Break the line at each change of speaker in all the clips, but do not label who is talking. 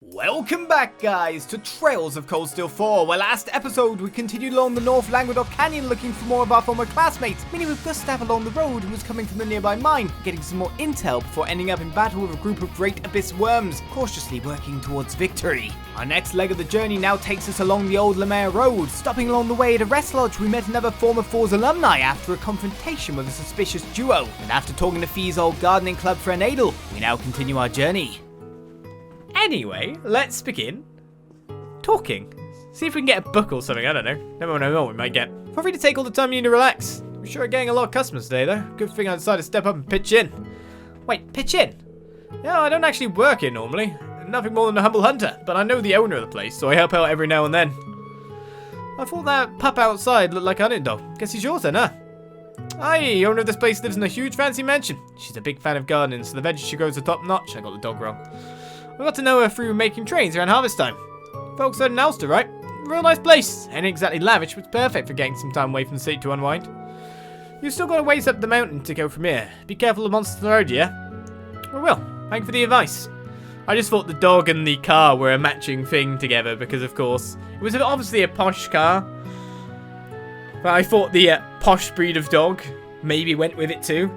Welcome back, guys, to Trails of Cold Steel 4, where last episode we continued along the North Languedoc Canyon looking for more of our former classmates, meeting with Gustav along the road who was coming from the nearby mine, getting some more intel before ending up in battle with a group of great abyss worms, cautiously working towards victory. Our next leg of the journey now takes us along the Old Lamare Road, stopping along the way at a rest lodge we met another former For's alumni after a confrontation with a suspicious duo, and after talking to Fee's old gardening club friend Adel, we now continue our journey. Anyway, let's begin talking. See if we can get a book or something, I don't know. Never know what we might get. Feel free to take all the time you need to relax. We're sure getting a lot of customers today, though. Good thing I decided to step up and pitch in. Wait, pitch in? Yeah, I don't actually work here normally. Nothing more than a humble hunter, but I know the owner of the place, so I help out every now and then. I thought that pup outside looked like an hunting dog. Guess he's yours then, huh? Aye, the owner of this place lives in a huge fancy mansion. She's a big fan of gardening, so the veg she grows are top notch. I got the dog wrong. I got to know her through making trains around harvest time. Folks out in Alster, right? Real nice place. Ain't exactly lavish, but it's perfect for getting some time away from the city to unwind. You've still got a ways up the mountain to go from here. Be careful of monsters on the road, yeah? I will. Thank you for the advice. I just thought the dog and the car were a matching thing together because, of course, it was obviously a posh car. But I thought the posh breed of dog maybe went with it too.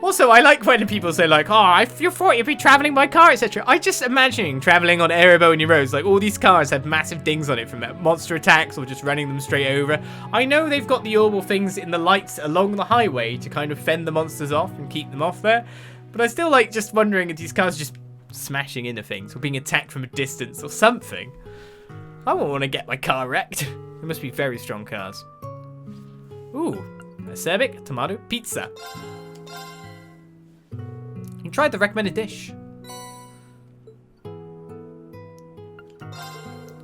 Also, I like when people say, like, oh, you thought you'd be traveling by car, etc. I just imagining traveling on Erebonia roads. Like, all these cars have massive dings on it from monster attacks or just running them straight over. I know they've got the orbital things in the lights along the highway to kind of fend the monsters off and keep them off there. But I still like just wondering if these cars just smashing into things or being attacked from a distance or something. I won't want to get my car wrecked. They must be very strong cars. Ooh, a cervic tomato pizza. You tried the recommended dish.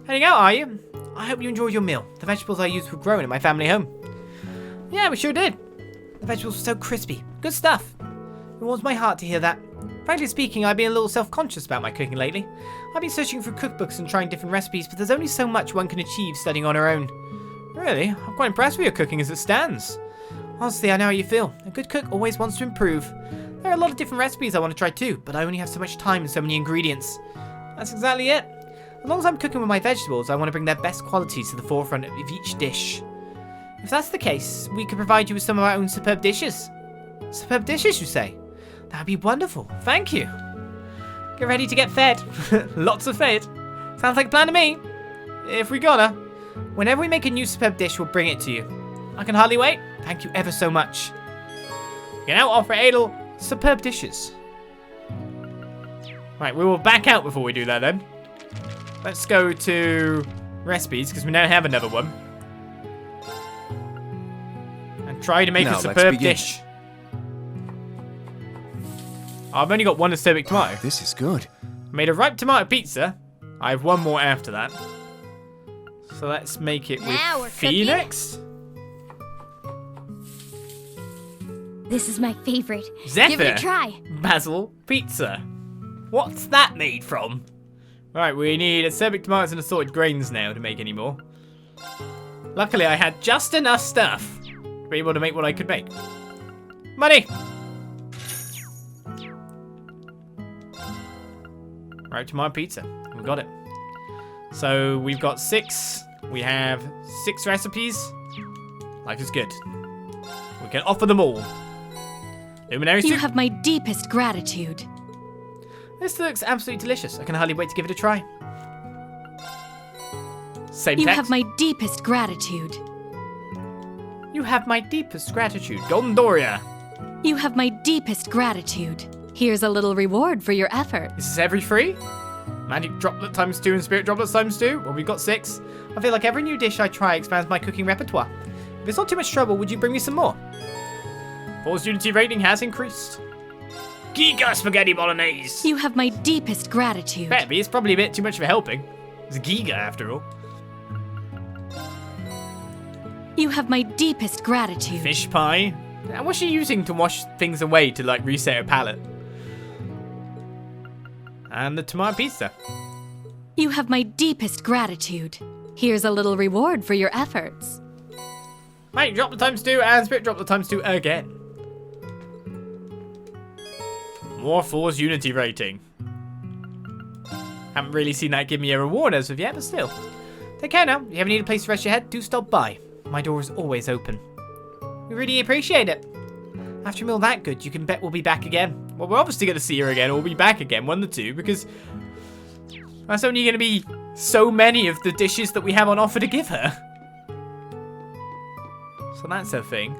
Heading out, are you? I hope you enjoyed your meal. The vegetables I used were grown at my family home. Yeah, we sure did. The vegetables were so crispy. Good stuff. It warms my heart to hear that. Frankly speaking, I've been a little self-conscious about my cooking lately. I've been searching through cookbooks and trying different recipes, but there's only so much one can achieve studying on her own. Really? I'm quite impressed with your cooking as it stands. Honestly, I know how you feel. A good cook always wants to improve. There are a lot of different recipes I want to try too, but I only have so much time and so many ingredients. That's exactly it. As long as I'm cooking with my vegetables, I want to bring their best qualities to the forefront of each dish. If that's the case, we could provide you with some of our own superb dishes. Superb dishes, you say? That'd be wonderful. Thank you. Get ready to get fed. Lots of fed. Sounds like a plan to me. If we gotta. Whenever we make a new superb dish, we'll bring it to you. I can hardly wait. Thank you ever so much. Get out, offer Adel. Superb dishes. Right, we will back out before we do that then. Let's go to recipes, because we now have another one. And try to make a superb dish. I've only got one acerbic tomato.
This is good.
I made a ripe tomato pizza. I have one more after that. So let's make it with Phoenix.
This is my favorite.
Zephyr.
Give it a try.
Basil pizza. What's that made from? Right, we need acerbic tomatoes and assorted grains now to make any more. Luckily, I had just enough stuff to be able to make what I could make. Money! Right, tomato pizza. We got it. So we've got 6. We have 6 recipes. Life is good. We can offer them all. Luminary soup.
You have my deepest gratitude.
This looks absolutely delicious. I can hardly wait to give it a try. Same
You
text.
have my deepest gratitude.
You have my deepest gratitude. Golden Doria.
You have my deepest gratitude. Here's a little reward for your effort.
Is this every 3? Magic droplet times 2 and spirit droplets times 2? Well, we've got 6. I feel like every new dish I try expands my cooking repertoire. If it's not too much trouble, would you bring me some more? Force unity rating has increased. Giga spaghetti bolognese.
You have my deepest gratitude.
Better be. It's probably a bit too much of a helping. It's a giga after all.
You have my deepest gratitude.
Fish pie. And what's she using to wash things away to like reset her palate? And the tomato pizza.
You have my deepest gratitude. Here's a little reward for your efforts.
Right, drop the times 2 and spirit drop the times 2 again. More Force unity rating. Haven't really seen that give me a reward as of yet, but still. Take care now. If you ever need a place to rest your head, do stop by. My door is always open. We really appreciate it. After a meal that good, you can bet we'll be back again. Well, we're obviously going to see her again, or we'll be back again, one of the two, because that's only going to be so many of the dishes that we have on offer to give her. So that's her thing.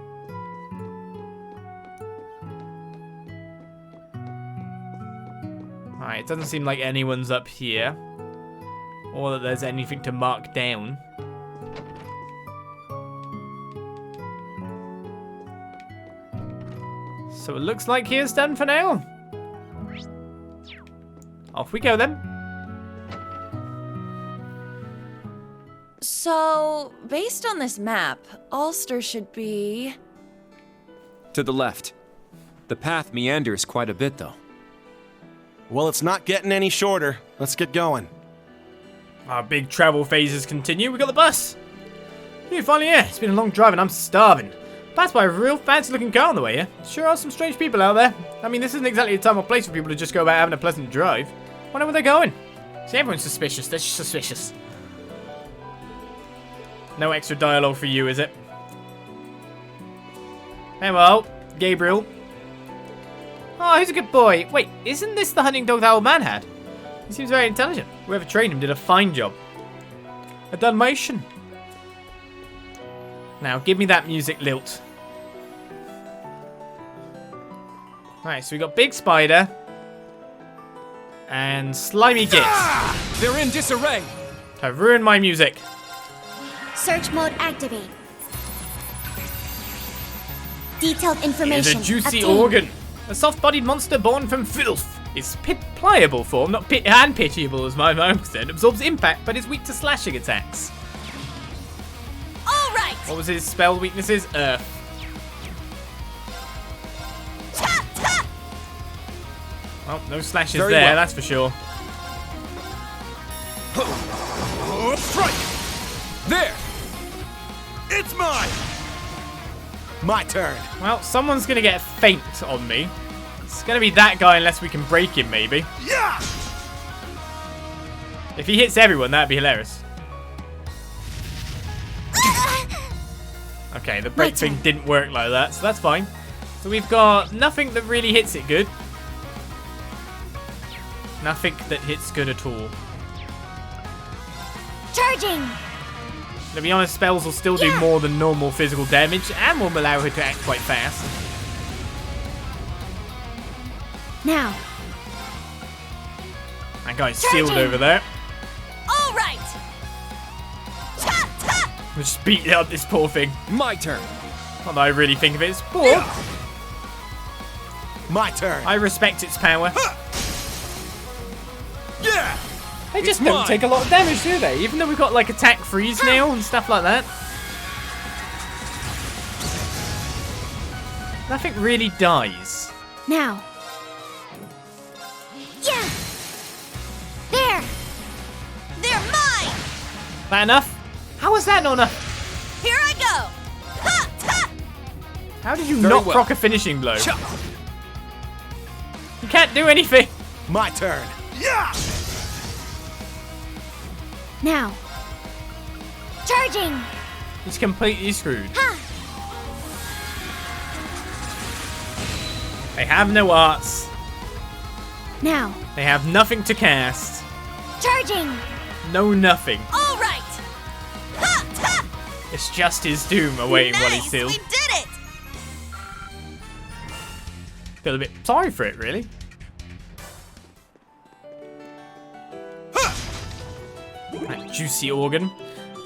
Alright, it doesn't seem like anyone's up here. Or that there's anything to mark down. So it looks like here's done for now. Off we go then.
So, based on this map, Ulster should be...
To the left. The path meanders quite a bit, though.
Well, it's not getting any shorter. Let's get going.
Our big travel phases continue. We got the bus. You're finally here. It's been a long drive and I'm starving. Passed by a real fancy looking car on the way here. Sure are some strange people out there. I mean, this isn't exactly a time or place for people to just go about having a pleasant drive. Wonder where they're going. See, everyone's suspicious. They're just suspicious. No extra dialogue for you, is it? Hey, well, Gabriel. Oh, he's a good boy. Wait, isn't this the hunting dog that old man had? He seems very intelligent. Whoever trained him did a fine job. A Dalmatian. Now, give me that music lilt. Alright, so we got Big Spider. And Slimy Git.
They're in disarray.
I've ruined my music.
Search mode activate. Detailed information.
It's a juicy
obtained.
organ. A soft-bodied monster born from filth. Its pliable form, not and pitiable as my own concerned, absorbs impact but is weak to slashing attacks.
All right!
What was his spell weaknesses? Earth. Well, no slashes
Very
there,
well.
that's for sure.
Strike!
There!
It's mine! My turn.
Well, someone's going to get faint on me. It's going to be that guy unless we can break him, maybe.
Yeah!
If he hits everyone, that'd be hilarious. Okay, the break thing didn't work like that, so that's fine. So we've got nothing that really hits it good. Nothing that hits good at all.
Charging.
To be honest, spells will still do more than normal physical damage and will allow her to act quite fast.
Now.
That guy's sealed over there.
All right!
Let's just beat up this poor thing.
My turn.
Not that I really think of it as poor.
My turn.
I respect its power.
Yeah!
They just
It's
don't
mine.
take a lot of damage, do they? Even though we've got like attack freeze now and stuff like that. Nothing really dies.
Now. Yeah. There.
They're mine!
That enough? How was that not enough?
Here I go! Ha! Ha!
How did you
Very
not
well.
proc a finishing blow?
Cha!
You can't do anything.
My turn. Yeah!
Now. Charging.
He's completely screwed.
Ha.
They have no arts.
Now.
They have nothing to cast.
Charging.
No nothing.
All right! Ha! Ha!
It's just his doom awaiting while he's
Nice!
sealed.
We did it!
Feel a bit sorry for it, really. That juicy organ.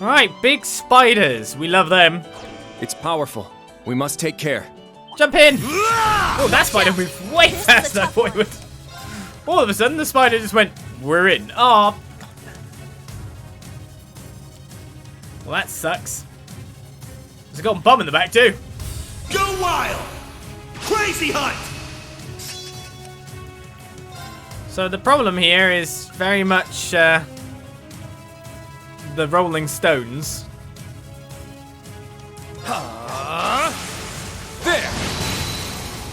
Alright, big spiders. We love them.
It's powerful. We must take care.
Jump in! Oh, that spider moved way faster than I thought it would. All of a sudden, the spider just went, we're in. Oh. Well, that sucks. There's a golden bomb in the back, too.
Go wild! Crazy hunt!
So the problem here is very much the Rolling Stones.
There!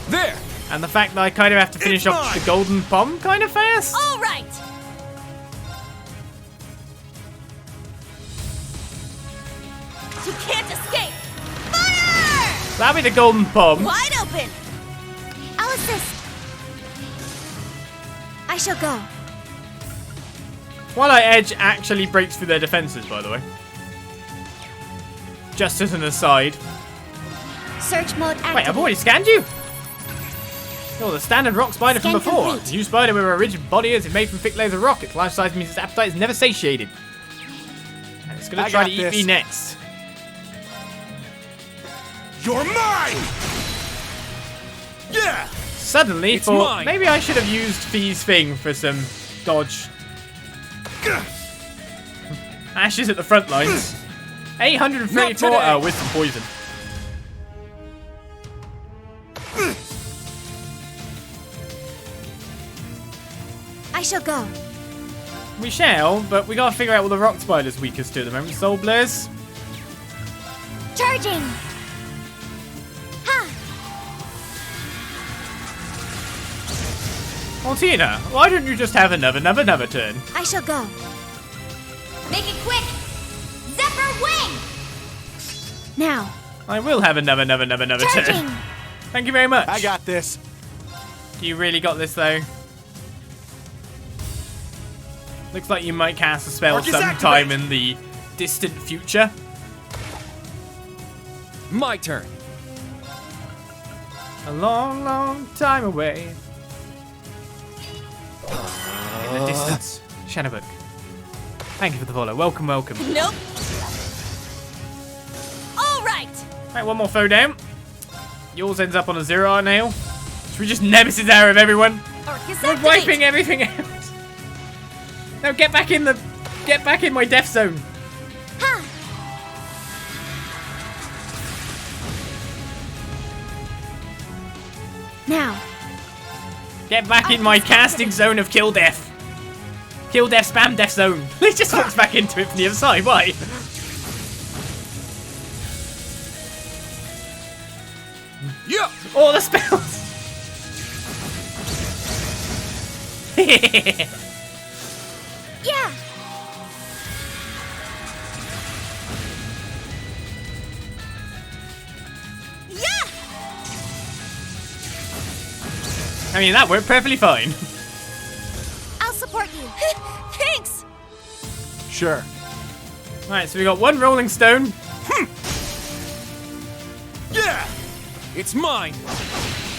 There!
And the fact that I kind of have to finish
It's
off
mine.
the golden bomb kind of fast.
All right! You can't escape! Fire!
That'll be the golden bomb.
Wide open!
I'll assist. I shall go.
Twilight Edge actually breaks through their defenses, by the way. Just as an aside.
Search mode activated.
Wait, I've already scanned you? Oh, the standard rock spider from
Scan
before.
complete.
The new spider with a rigid body is made from thick layers of rock. Its life size means its appetite is never satiated. And it's gonna
I
try
got
to eat
this.
me next.
You're mine! Yeah!
Suddenly,
It's
thought
mine.
maybe I should have used Fee's thing for some dodge. Ash is at the front lines. 834
Not today.
with some poison.
I shall go.
We shall, but we gotta figure out what the rock spider's weakest to at the moment. Soul Blairs.
Charging. Ha!
Altina, why don't you just have another turn?
I shall go.
Make it quick! Zephyr wing!
Now.
I will have another
Charging.
turn. Thank you very much.
I got this.
You really got this though. Looks like you might cast a spell
Arcus
sometime
activate.
in the distant future.
My turn.
A long, long time away. In the distance. Shadowbook. Thank you for the follow. Welcome, welcome.
Nope. All right.
Right, one more foe down. Yours ends up on a 0 nail. Should we just Nemesis arrow of everyone?
Orcus
We're
activate.
wiping everything out. No, get back in my death zone.
Ha! Now.
Get back in my casting zone of kill death. Kill death, spam death zone. He just walks back into it from the other side. Why?
Yeah!
All the spells.
Yeah.
Yeah!
I mean, that worked perfectly fine.
I'll support you.
Thanks!
Sure.
Alright, so we got one rolling stone.
Yeah!
It's mine.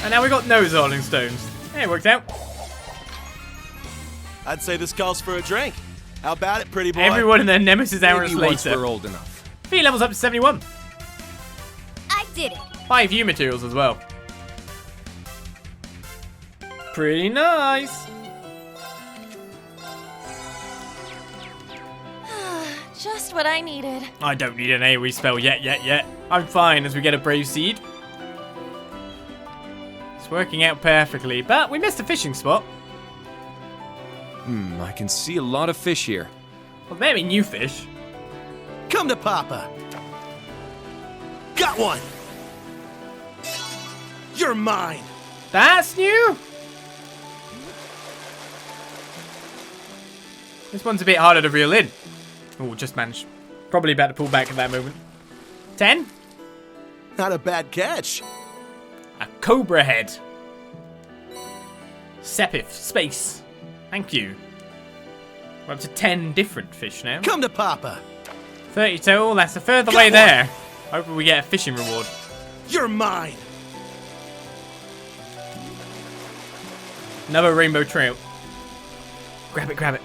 And now we got no rolling stones. Hey, it worked out.
I'd say this calls for a drink. How about it, pretty boy?
Everyone in their nemesis hours
Maybe once
later.
we're old enough.
Fee levels up to 71.
I did it.
5 U materials as well. Pretty nice.
Just what I needed.
I don't need an AoE spell yet. I'm fine as we get a Brave Seed. It's working out perfectly, but we missed a fishing spot.
I can see a lot of fish here.
Well, maybe new fish.
Come to Papa. Got one. You're mine.
That's new. This one's a bit harder to reel in. Oh, just managed. Probably about to pull back at that moment. 10.
Not a bad catch.
A cobra head. Sepith, space. Thank you. We're up to 10 different fish now.
Come to Papa.
30 total, that's a further
Got
way
one.
there. Hopefully we get a fishing reward.
You're mine.
Another rainbow trail. Grab it.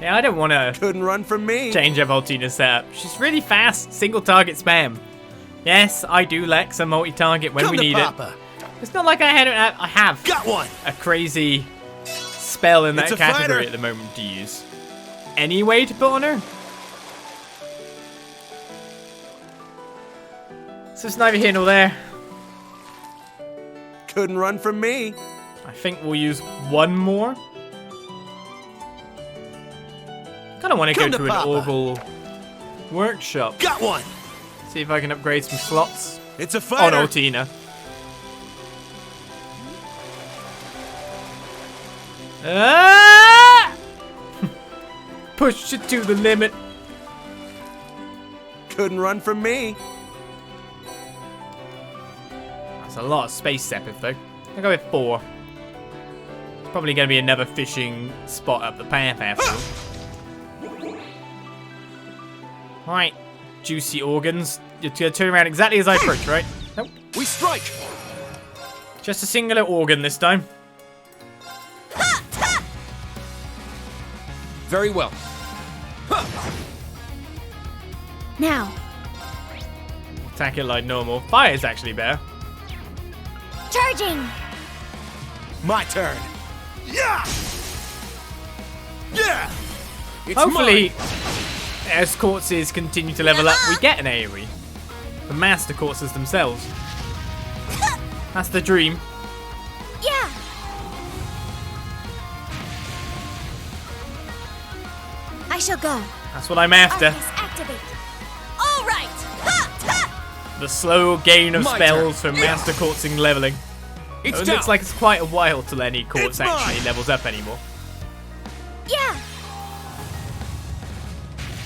Yeah, I don't want to
Couldn't run from me.
change up Altina's setup. She's really fast, single target spam. Yes, I do lack some multi-target when
Come
we
to
need
Papa.
it. It's not like I have
Got one.
a crazy spell in that
It's a
category
fighter.
at the moment to use. Any way to put on her? So it's neither here nor there.
Couldn't run from me.
I think we'll use one more. Kind of want to go
Come to
to an
Papa.
Orbital workshop.
Got one.
See if I can upgrade some slots
It's a
on
fighter.
Altina. Ah! Push it to the limit.
couldn't run from me.
That's a lot of space sepith, though. I'll go with 4. Probably going to be another fishing spot up the path after all. Alright, juicy organs. You're going to turn around exactly as I approach, right? Nope.
We strike!
Just a singular organ this time.
Very well.
Now.
Attack it like normal. Fire is actually better.
Charging!
My turn. Yeah! Yeah! It's
Hopefully,
mine.
as Quartzes continue to level up, we get an AoE. The Master Quartzes themselves. That's the dream.
Yeah! I shall go.
That's what I'm after.
Arcus, activate. All right!
The slow gain of
My
spells
turn.
from Master Quartzing leveling.
It's
It
down.
looks like it's quite a while till any Quartz
It's
actually
mine.
levels up anymore.
Yeah!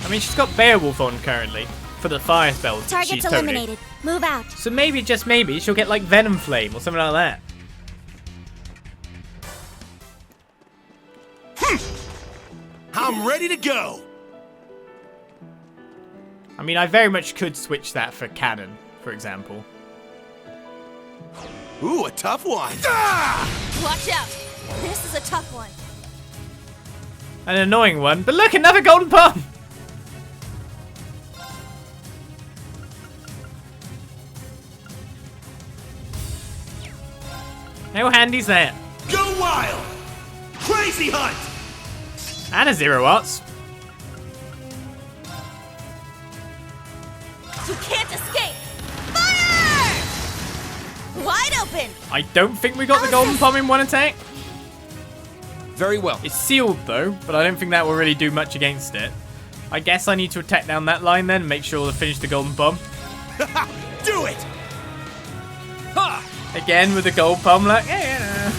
I mean, she's got Beowulf on currently for the fire spells.
Target's
she's toting.
eliminated. Move out.
So maybe, just maybe, she'll get like Venom Flame or something like that.
I'm ready to go.
I mean, I very much could switch that for Cannon, for example.
Ooh, a tough one.
Watch out. This is a tough one.
An annoying one, but look, another golden palm! How handy's that?
Go wild. Crazy hunt.
And a 0 arts.
You can't escape. Fire! Wide open.
I don't think we got the golden palm in one attack.
Very well.
It's sealed though, but I don't think that will really do much against it. I guess I need to attack down that line then, make sure to finish the golden bomb.
Do it.
Ha!
Again with the gold palm, like, yeah.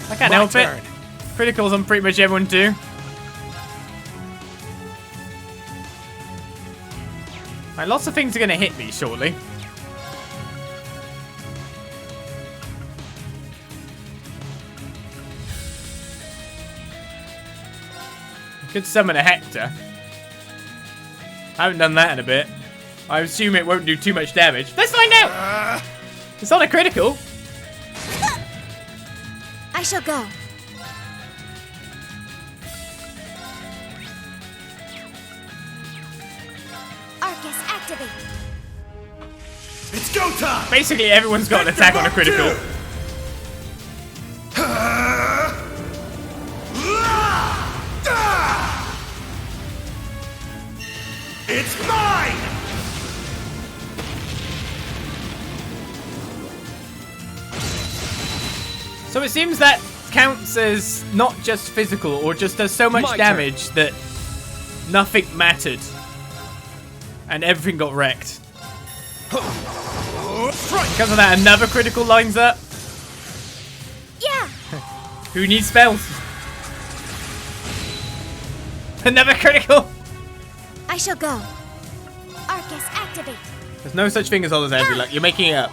I can't
My
help
turn.
it. Criticals on pretty much everyone too. Right, lots of things are going to hit me shortly. Could summon a Hector. I haven't done that in a bit. I assume it won't do too much damage. Let's find out! It's not a critical.
I shall go. Arcus, activate.
It's go time.
Basically, everyone's got an attack on a critical.
It's mine.
So it seems that counts as not just physical, or just does so much
My
damage that nothing mattered. And everything got wrecked. Because of that, another critical lines up.
Yeah!
Who needs spells? Another critical!
I shall go. Arcus, activate.
There's no such thing as Olizandri, like, you're making it up.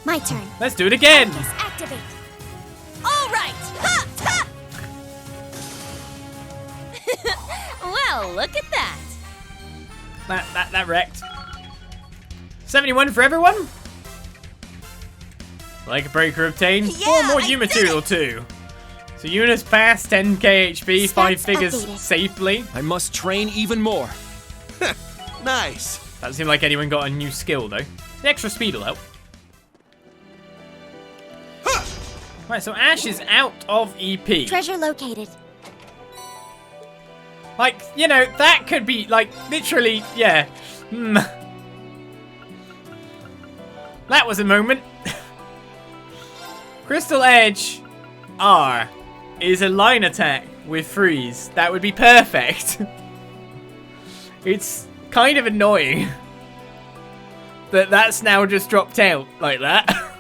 My turn.
Let's do it again!
Arcus, activate. All right! Ha! Ha! Well, look at that.
That wrecked. 71 for everyone? Like a breaker obtained.
Yeah,
4 more
I
U
did
material
it.
too. So Eunice passed 10k HP, 5
Stats
figures
updated.
safely.
I must train even more.
Nice.
Doesn't seem like anyone got a new skill though. The extra speed will help. Right, so Ash is out of EP.
Treasure located.
Like, you know, that could be, like, literally, yeah. That was a moment. Crystal Edge R is a line attack with freeze. That would be perfect. It's kind of annoying that that's now just dropped out like that.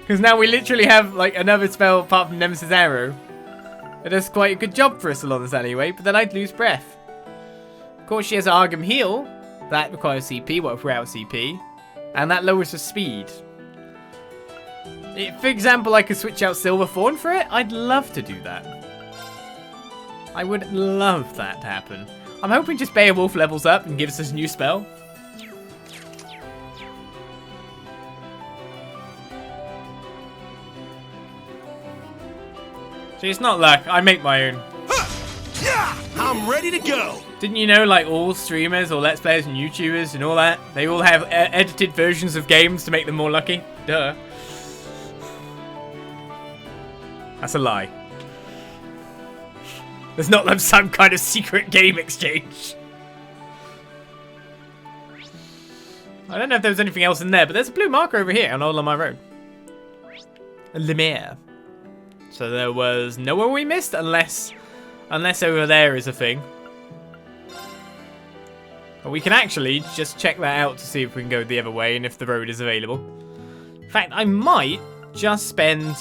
Because now we literally have like another spell apart from Nemesis Arrow. It does quite a good job for us along this alleyway, but then I'd lose breath. Of course, she has Argam Heal. That requires CP, what if we're out of CP? And that lowers the speed. For example, I could switch out Silver Thorn for it. I'd love to do that. I would love that to happen. I'm hoping just Beowulf levels up and gives us a new spell. See, it's not luck. I make my own.
I'm ready to go.
Didn't you know, like, all streamers or Let's Players and YouTubers and all that, they all have edited versions of games to make them more lucky? Duh. That's a lie. There's not like some kind of secret game exchange. I don't know if there was anything else in there, but there's a blue marker over here on Old Lamare Road. Lamare. So there was nowhere we missed, unless over there is a thing. But we can actually just check that out to see if we can go the other way and if the road is available. In fact, I might just spend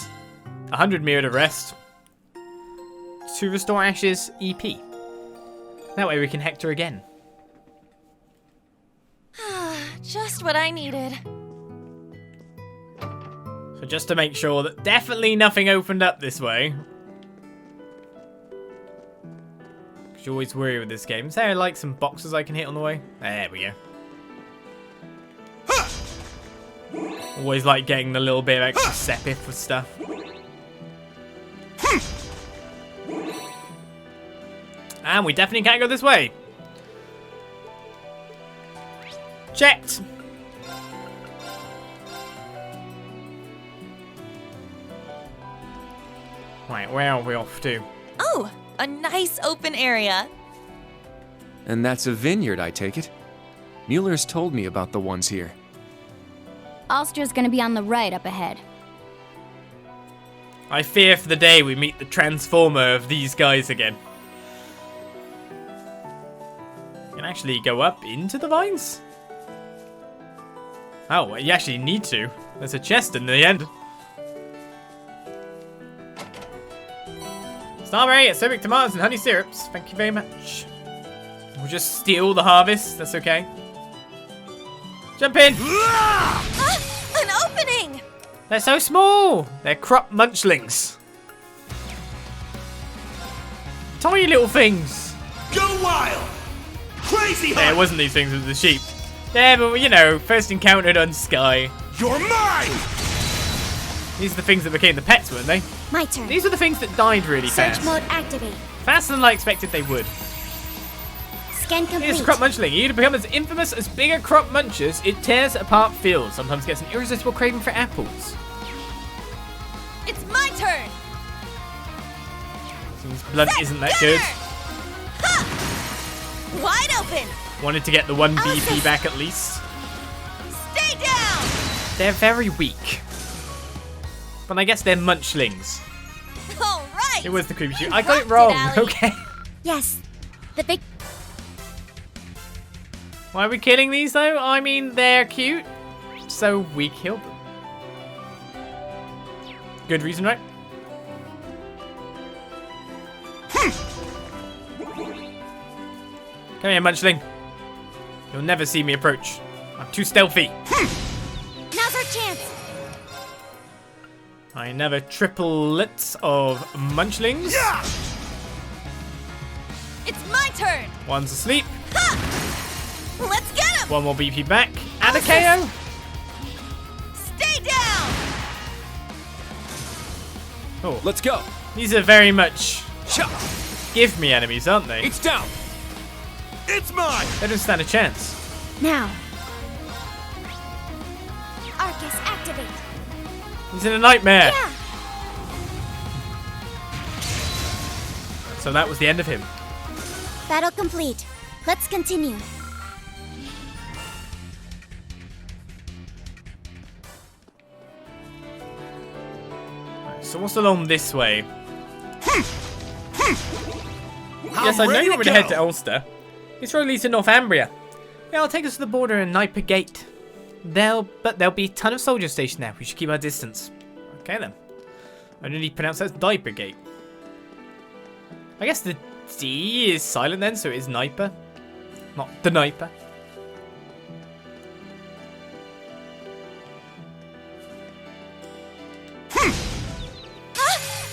100 Myriad of Rest to restore Ash's EP. That way we can Hector again.
Just what I needed.
So just to make sure that definitely nothing opened up this way. Because you always worry with this game. Is there like some boxes I can hit on the way? There we go. Always like getting the little bit of extra sepith with stuff. And we definitely can't go this way. Checked. Right, where are we off to?
Oh, a nice open area.
And that's a vineyard, I take it? Mueller's told me about the ones here.
Ulster's gonna be on the right up ahead.
I fear for the day we meet the transformer of these guys again. You can actually go up into the vines? Oh, well, you actually need to. There's a chest in the end. Starberry, acerbic tomatoes, and honey syrups. Thank you very much. We'll just steal the harvest. That's okay. Jump in.
An opening!
They're so small. They're crop munchlings. Tiny little things.
Go wild. Crazy
Yeah, it wasn't these things, it was the sheep. Yeah, but you know, first encountered on Sky.
You're mine.
These are the things that became the pets, weren't they?
My turn.
These are the things that died really
Search
fast.
mode activate.
Faster than I expected they would.
Scan complete.
Here's a crop munchling. You to become as infamous as bigger crop munchers, it tears apart fields. Sometimes gets an irresistible craving for apples.
It's my turn!
Seems blunt isn't that good.
Ha! Wide open!
Wanted to get the 1 BP back at least.
Stay down!
They're very weak. But I guess they're munchlings.
All right!
It was the creepy shoot. I got it wrong. Okay.
Yes. The big.
Why are we killing these though? I mean, they're cute. So we killed them. Good reason, right? Come here, Munchling. You'll never see me approach. I'm too stealthy.
Now's our chance.
I never triplets of Munchlings.
It's my turn!
One's asleep.
Ha! Let's get him!
One more BP back. And a KO.
Stay down!
Oh,
Let's go.
these are very much give me enemies, aren't they?
It's down.
It's mine.
They don't stand a chance.
Now. Arcus activate.
He's in a nightmare.
Yeah.
So that was the end of him.
Battle complete. Let's continue.
So what's along this way? Yes, I know
ready
you want me
to
to head
go.
to Ulster. This road leads to Northumbria. Yeah, I'll take us to the border and Nipper Gate. There'll be a ton of soldiers stationed there. We should keep our distance. Okay then. I nearly pronounced that as diaper gate. I guess the D is silent then, so it is Niper. Not the Niper.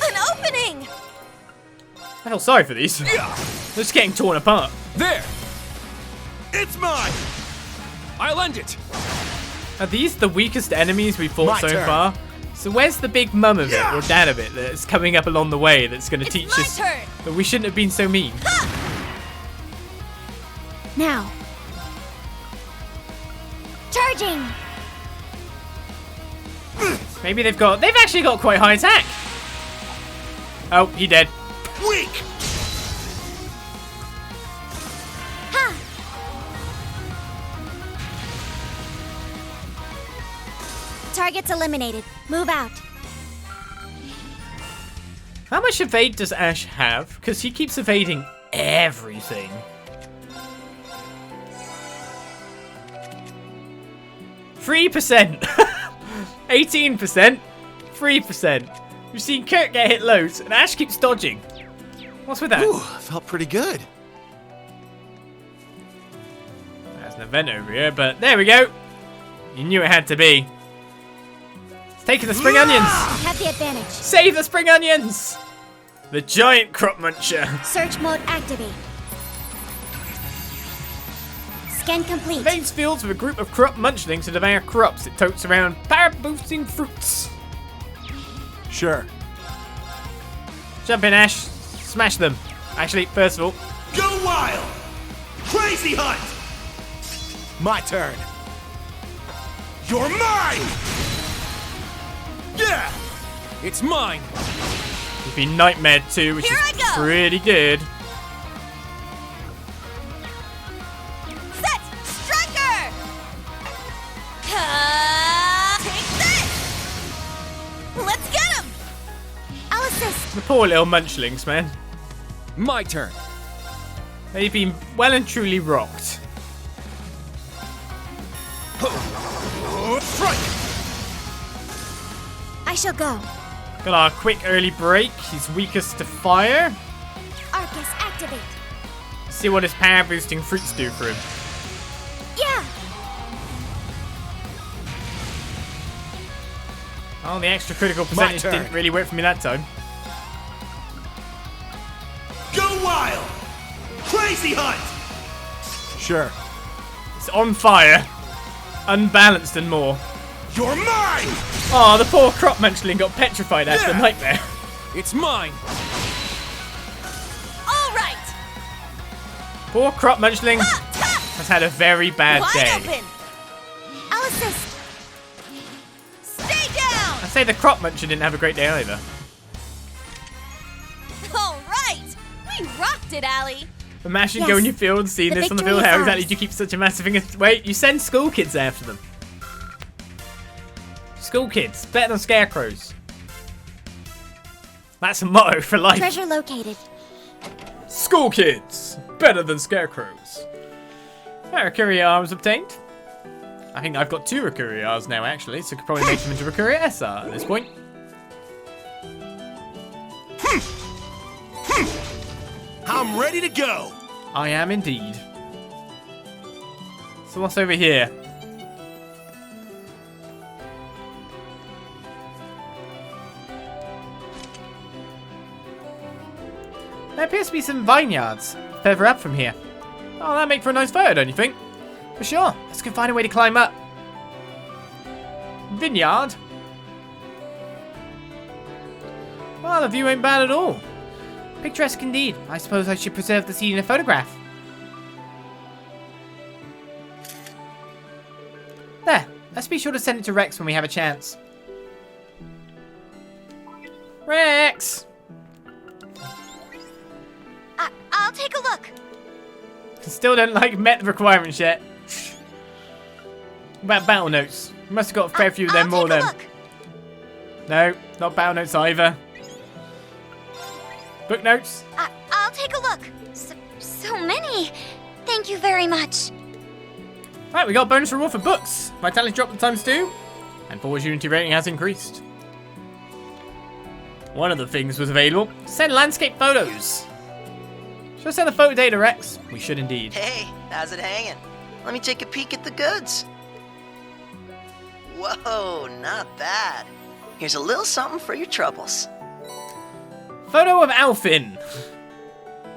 An opening!
I feel sorry for these. They're just getting torn apart.
There! It's mine! I'll end it!
Are these the weakest enemies we've fought
My
so
turn.
far? So where's the big mum of it, or dad of it, that's coming up along the way that's going to
It's
teach
my
us
turn.
that we shouldn't have been so mean?
Now. Charging!
Maybe they've actually got quite high attack. Oh, he dead.
Weak!
Ha! Target's eliminated. Move out.
How much evade does Ash have? Because he keeps evading everything. %. 18%. 3%. We've seen Kurt get hit loads, and Ash keeps dodging. What's with that?
Ooh, felt pretty good.
There's an event over here, but there we go. You knew it had to be. It's taking the spring onions.
Have the advantage.
Save the spring onions. The giant crop muncher.
Search mode activate. Scan complete.
Invades fields with a group of crop munchlings to devour crops. It totes around power-boosting fruits.
Sure.
Jump in, Ash. Smash them. Actually, first of all,
Go wild! Crazy hunt! My turn. You're mine! Yeah! It's mine!
you've been nightmared too, which
Here I
is
go.
pretty good.
Set! Striker! Take this! Let's get him!
I'll assist.
The poor little munchlings, man.
My turn.
They've been well and truly rocked.
Strike!
I shall go.
Got our quick early break. He's weakest to fire.
Arcus activate.
See what his power boosting fruits do for him.
Yeah.
Oh, the extra critical percentage
turn.
didn't really work for me that time.
Go wild! Crazy hunt! Sure.
It's on fire. Unbalanced and more.
You're mine!
Oh, the poor crop munchling got petrified after the
Yeah.
nightmare.
It's mine!
All right!
Poor crop munchling
Ha! Ha!
has had a very bad
Wide
day.
open!
I'll assist.
Stay down!
I'd say the crop muncher didn't have a great day either.
All right! We rocked it, Allie!
Imagine
Yes.
going in your field and seeing
The
this on the
victory
field.
is
How
ours.
exactly do you keep such a massive thing? Wait, you send school kids after them. School kids, better than scarecrows. That's a motto for life.
Treasure located.
School kids, better than scarecrows. Rakuria was obtained. I think I've got 2 Rakurias now, actually, so I could probably make them into Rakuria SR at this point.
I'm ready to go!
I am indeed. So what's over here? There appears to be some vineyards further up from here. Oh, that'd make for a nice photo, don't you think? For sure. Let's go find a way to climb up. Vineyard? Well, the view ain't bad at all. Picturesque indeed. I suppose I should preserve the scene in a photograph. There. Let's be sure to send it to Rex when we have a chance. Rex!
I'll take a look.
Still don't met the requirements yet. What about battle notes? We must have got a fair few of them more than. No, not battle notes either. Book notes?
I'll take a look. So many. Thank you very much.
Right, we got a bonus reward for books. Vitality dropped to ×2. And Forward's Unity rating has increased. One of the things was available. Send landscape photos. Should I send the photo data, Rex? We should indeed.
Hey, how's it hanging? Let me take a peek at the goods. Whoa, not bad. Here's a little something for your troubles.
Photo of Alfin.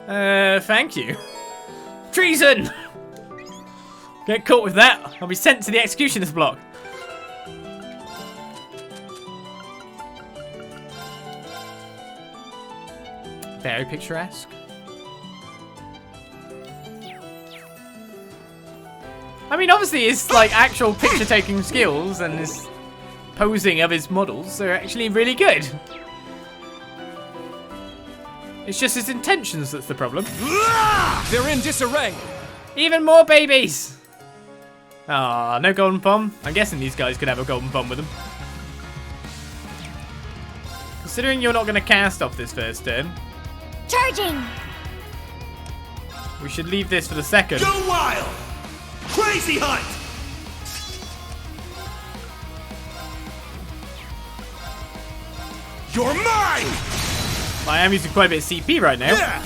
Thank you. Treason! Get caught with that, I'll be sent to the executioner's block. Very picturesque. I mean, obviously his like actual picture taking skills and his posing of his models are actually really good. It's just his intentions that's the problem.
They're in disarray.
Even more babies. Ah, no golden bomb. I'm guessing these guys could have a golden bomb with them. Considering you're not going to cast off this first turn,
Charging!
we should leave this for the second.
Go wild! Crazy hunt! You're mine!
I am using quite a bit of CP right now.
Yeah!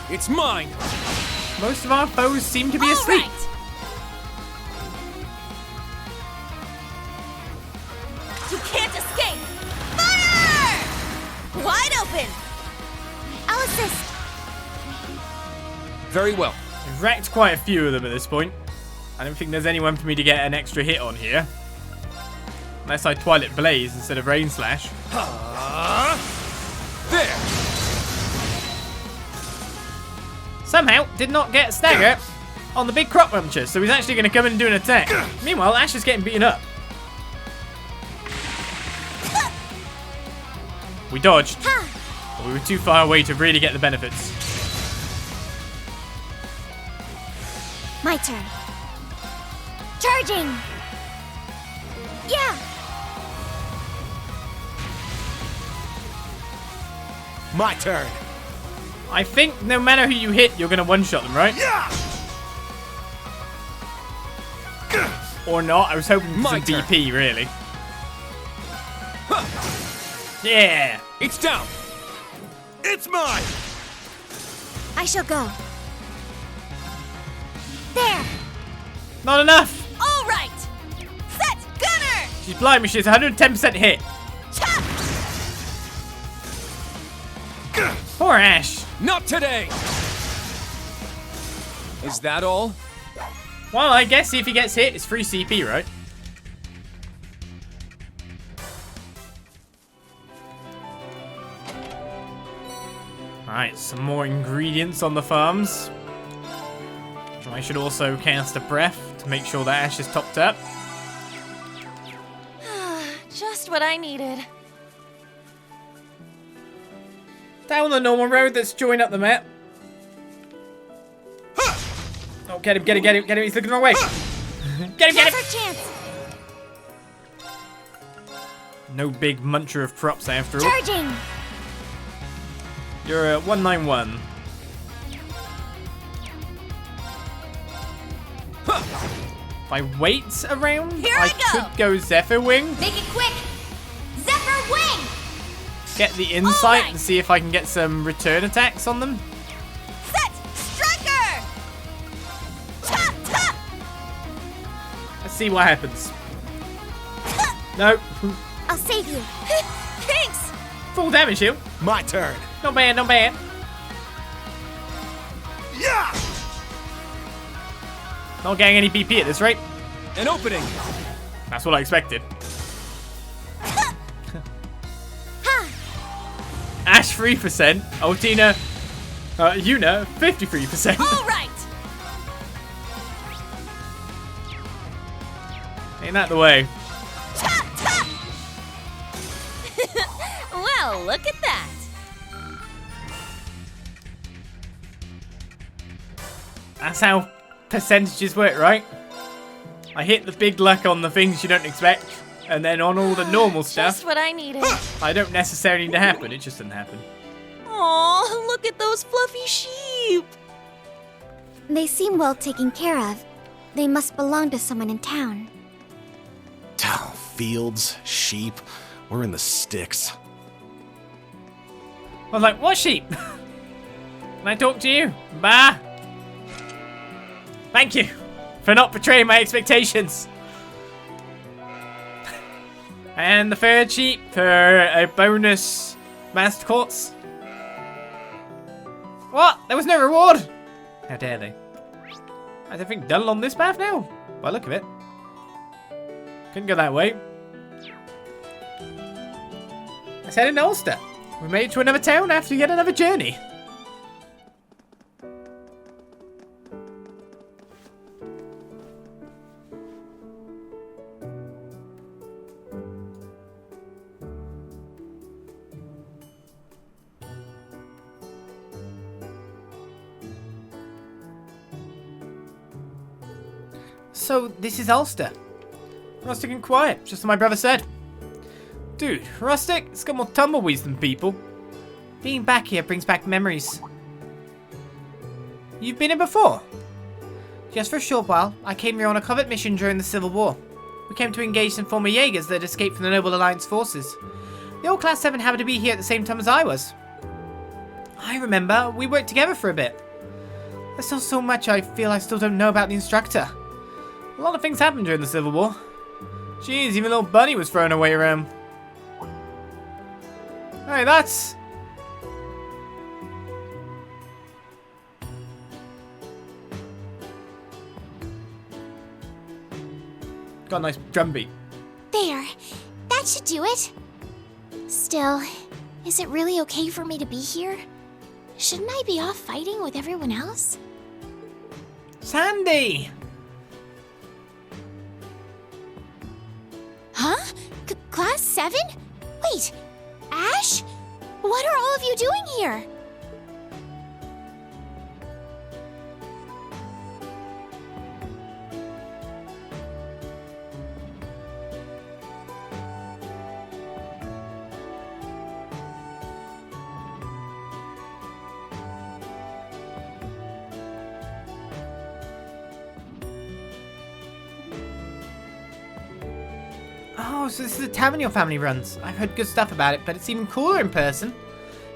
It's mine.
Most of our foes seem to be
All
asleep.
right. You can't escape! Fire! Wide open!
I'll assist.
Very well.
I've wrecked quite a few of them at this point. I don't think there's anyone for me to get an extra hit on here. Unless I Twilight Blaze instead of Rain Slash.
There.
Somehow did not get Stagger on the big crop muncher, so he's actually going to come in and do an attack. Meanwhile, Ash is getting beaten up. We dodged. But we were too far away to really get the benefits.
My turn. Charging! Yeah!
My turn.
I think no matter who you hit, you're going to one-shot them, right?
Yeah!
Or not. I was hoping for
My
some
turn.
BP, really. Yeah!
It's down.
It's mine!
I shall go. There!
Not enough!
All right! Set gunner!
She's blind me, she's 110% hit.
Chop!
Poor Ash.
Not today. Is that all?
Well, I guess if he gets hit, it's free CP, right? Alright, some more ingredients on the farms. I should also cast a breath to make sure that Ash is topped up.
Just what I needed.
Down the normal road that's joined up the map. Oh, get him, get him, get him, get him. He's looking the wrong way. Get him, get
Now's
him.
our chance.
No big muncher of props after all.
Charging!
You're at 191. If I wait around,
Here I go.
could go Zephyr Wing.
Make it quick! Zephyr Wing!
Get the insight
right.
and see if I can get some return attacks on them.
Set striker! Chop, chop!
Let's see what happens. No.
I'll save you.
Thanks!
Full damage heal.
My turn.
Not bad, not bad.
Yeah!
Not getting any BP at this rate.
An opening.
That's what I expected. Ash 3%. Altina, Yuna 53%.
All right!
Ain't that the way?
Chop, chop! Well, look at that.
That's how percentages work, right? I hit the big luck on the things you don't expect, and then on all the normal stuff,
Just what I needed.
I don't necessarily need to happen. It just doesn't happen.
Aw, look at those fluffy sheep.
They seem well taken care of. They must belong to someone in town.
Fields, sheep, we're in the sticks.
I was like, what sheep? Can I talk to you? Bah! Thank you for not betraying my expectations. And the third sheep for a bonus master quartz. What? There was no reward? How dare they? Has everything done along this path now? By the look of it. Couldn't go that way. Let's head into Ulster. We made it to another town after yet another journey. So, this is Ulster. Rustic and quiet, just as my brother said. Dude, rustic? It's got more tumbleweeds than people. Being back here brings back memories. You've been here before? Just for a short while, I came here on a covert mission during the Civil War. We came to engage some former Jaegers that had escaped from the Noble Alliance forces. The old Class VII happened to be here at the same time as I was. I remember, we worked together for a bit. There's still so much I feel I still don't know about the instructor. A lot of things happened during the Civil War. Jeez, even little Bunny was thrown away around. Hey, that's... got a nice drum beat.
There. That should do it. Still, is it really okay for me to be here? Shouldn't I be off fighting with everyone else?
Sandy!
Huh? Class 7? Wait, Ash? What are all of you doing here?
Oh, so this is a tavern your family runs. I've heard good stuff about it, but it's even cooler in person.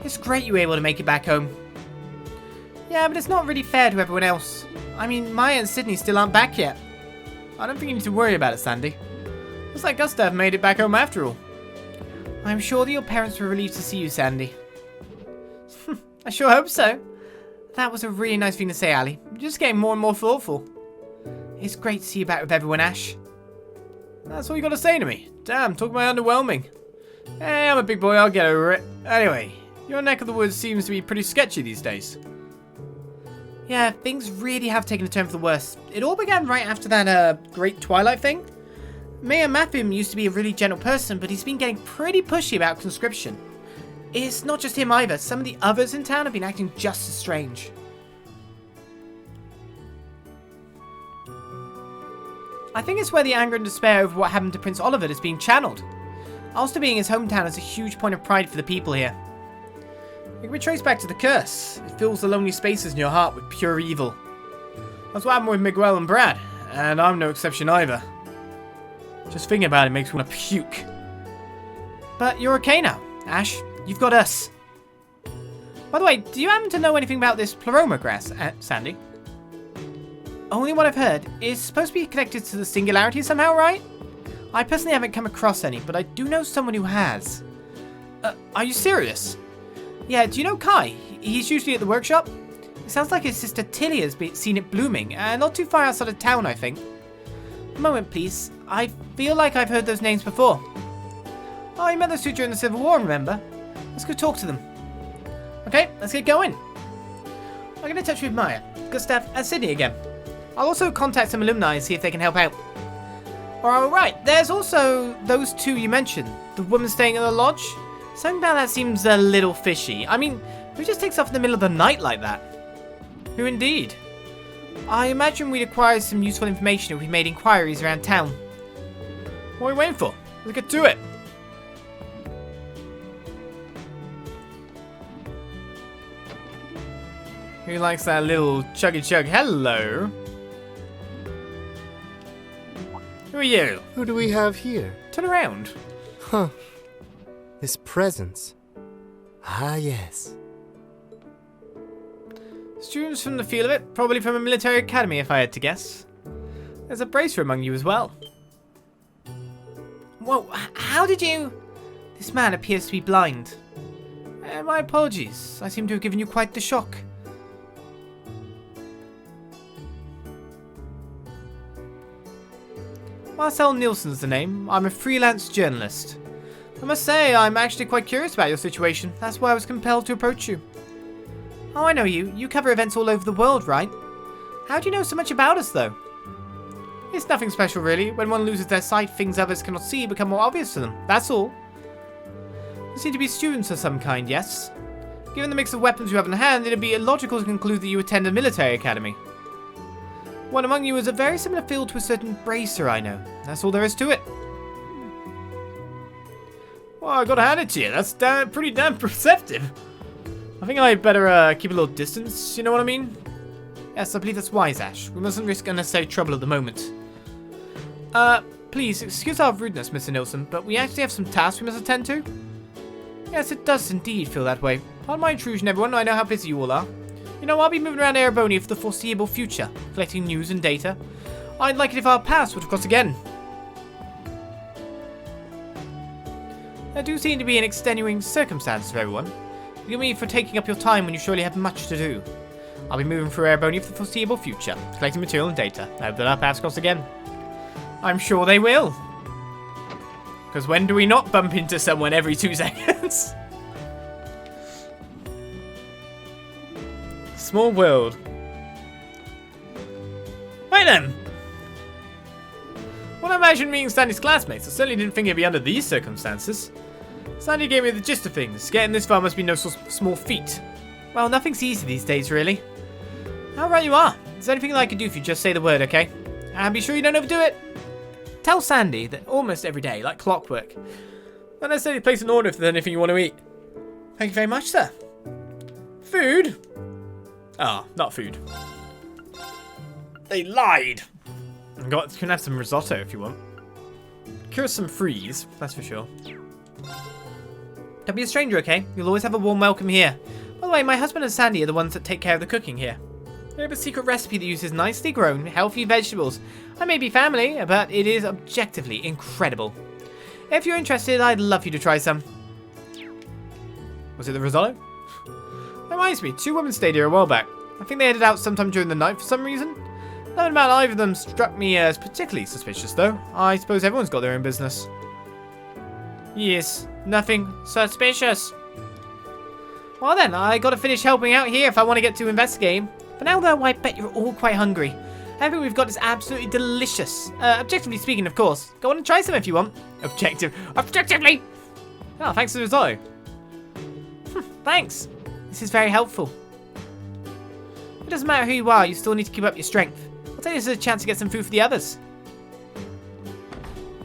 It's great you were able to make it back home. Yeah, but it's not really fair to everyone else. I mean, Maya and Sydney still aren't back yet. I don't think you need to worry about it, Sandy. Looks like Gustav made it back home after all. I'm sure that your parents were relieved to see you, Sandy. I sure hope so. That was a really nice thing to say, Ali. You're just getting more and more thoughtful. It's great to see you back with everyone, Ash. That's all you got to say to me. Damn, talk about underwhelming. Hey, I'm a big boy, I'll get over it. Anyway, your neck of the woods seems to be pretty sketchy these days. Yeah, things really have taken a turn for the worse. It all began right after that, Great Twilight thing. Mayor Mapham used to be a really gentle person, but he's been getting pretty pushy about conscription. It's not just him either. Some of the others in town have been acting just as strange. I think it's where the anger and despair over what happened to Prince Olivert is being channeled. Ulster being his hometown is a huge point of pride for the people here. It can be traced back to the curse. It fills the lonely spaces in your heart with pure evil. That's what happened with Miguel and Brad, and I'm no exception either. Just thinking about it makes me want to puke. But you're okay now, Ash. You've got us. By the way, do you happen to know anything about this pleroma grass, Sandy? Only what I've heard is supposed to be connected to the singularity somehow, right? I personally haven't come across any, but I do know someone who has. Are you serious? Yeah, do you know Kai? He's usually at the workshop. It sounds like his sister Tilia's seen it blooming, and not too far outside of town, I think. A moment, please. I feel like I've heard those names before. Oh, you met those two during the Civil War, remember? Let's go talk to them. Okay, let's get going. I'll get in touch with Maya, Gustav, and Sydney again. I'll also contact some alumni and see if they can help out. Alright, there's also those two you mentioned. The woman staying at the lodge. Something about that seems a little fishy. I mean, who just takes off in the middle of the night like that? Who indeed? I imagine we'd acquire some useful information if we made inquiries around town. What are we waiting for? Let's get to it. Who likes that little chuggy chug? Hello. Who are you?
Who do we have here?
Turn around.
Huh. This presence. Ah, yes.
Students from the feel of it, probably from a military academy if I had to guess. There's a bracer among you as well. Whoa, how did you... This man appears to be blind. My apologies, I seem to have given you quite the shock. Marcel Nielsen's the name. I'm a freelance journalist. I must say, I'm actually quite curious about your situation. That's why I was compelled to approach you. Oh, I know you. You cover events all over the world, right? How do you know so much about us, though? It's nothing special, really. When one loses their sight, things others cannot see become more obvious to them. That's all. You seem to be students of some kind, yes? Given the mix of weapons you have in hand, it'd be illogical to conclude that you attend a military academy. One among you is a very similar field to a certain bracer I know. That's all there is to it. Well, I gotta hand it to you. That's pretty damn perceptive. I think I'd better keep a little distance, you know what I mean? Yes, I believe that's wise, Ash. We mustn't risk unnecessary trouble at the moment. Please, excuse our rudeness, Mr. Nilsson, but we actually have some tasks we must attend to. Yes, it does indeed feel that way. Pardon my intrusion, everyone. I know how busy you all are. You know, I'll be moving around Erebonia for the foreseeable future, collecting news and data. I'd like it if our paths would cross again. There do seem to be an extenuating circumstances for everyone. Forgive me for taking up your time when you surely have much to do. I'll be moving through Erebonia for the foreseeable future, collecting material and data. I hope that our paths cross again. I'm sure they will. Because when do we not bump into someone every 2 seconds? Small world. Right then. When I imagined meeting Sandy's classmates, I certainly didn't think it'd be under these circumstances. Sandy gave me the gist of things. Getting this far must be no small feat. Well, nothing's easy these days, really. How right you are. Is there anything that I can do for you? Just say the word, okay? And be sure you don't overdo it. Tell Sandy that almost every day, like clockwork. Not necessarily place an order if there's anything you want to eat. Thank you very much, sir. Food? Ah, not food. They lied. You can have some risotto if you want. Cure some freeze, that's for sure. Don't be a stranger, okay? You'll always have a warm welcome here. By the way, my husband and Sandy are the ones that take care of the cooking here. We have a secret recipe that uses nicely grown, healthy vegetables. I may be family, but it is objectively incredible. If you're interested, I'd love you to try some. Was it the risotto? That reminds me, 2 women stayed here a while back. I think they headed out sometime during the night for some reason. Nothing about either of them struck me as particularly suspicious, though. I suppose everyone's got their own business. Yes, nothing suspicious. Well then, I gotta finish helping out here if I want to get to investigating. For now though, I bet you're all quite hungry. Everything we've got is absolutely delicious. Objectively speaking, of course. Go on and try some if you want. Objectively! Oh, thanks for the risotto. Thanks. This is very helpful. It doesn't matter who you are, you still need to keep up your strength. I'll take this as a chance to get some food for the others.